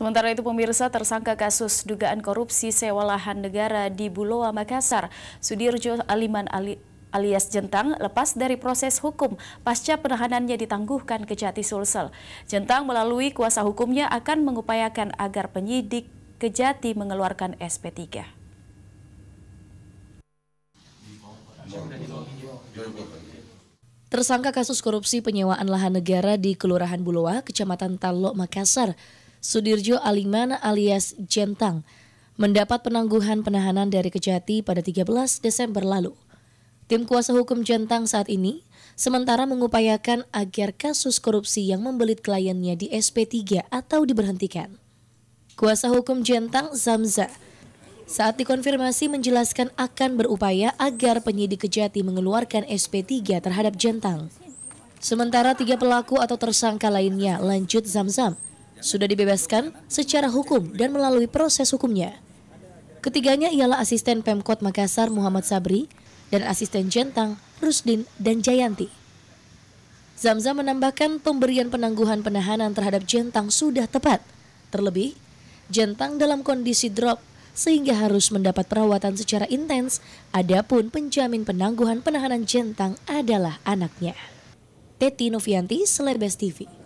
Sementara itu pemirsa, tersangka kasus dugaan korupsi sewa lahan negara di Buloa, Makassar, Sudirjo Aliman alias Jentang lepas dari proses hukum pasca penahanannya ditangguhkan Kejati Sulsel. Jentang melalui kuasa hukumnya akan mengupayakan agar penyidik Kejati mengeluarkan SP3. Tersangka kasus korupsi penyewaan lahan negara di Kelurahan Buloa, Kecamatan Talok, Makassar, Sudirjo Aliman alias Jentang, mendapat penangguhan penahanan dari Kejati pada 13 Desember lalu. Tim kuasa hukum Jentang saat ini sementara mengupayakan agar kasus korupsi yang membelit kliennya di SP3 atau diberhentikan. Kuasa hukum Jentang, Zamza, saat dikonfirmasi menjelaskan akan berupaya agar penyidik Kejati mengeluarkan SP3 terhadap Jentang. Sementara 3 pelaku atau tersangka lainnya, lanjut Zamzam, sudah dibebaskan secara hukum dan melalui proses hukumnya. Ketiganya ialah asisten Pemkot Makassar Muhammad Sabri dan asisten Jentang Rusdin dan Jayanti. Zamzam menambahkan pemberian penangguhan penahanan terhadap Jentang sudah tepat. Terlebih, Jentang dalam kondisi drop sehingga harus mendapat perawatan secara intens. Adapun penjamin penangguhan penahanan Jentang adalah anaknya. Teti Novianti, Selebes TV.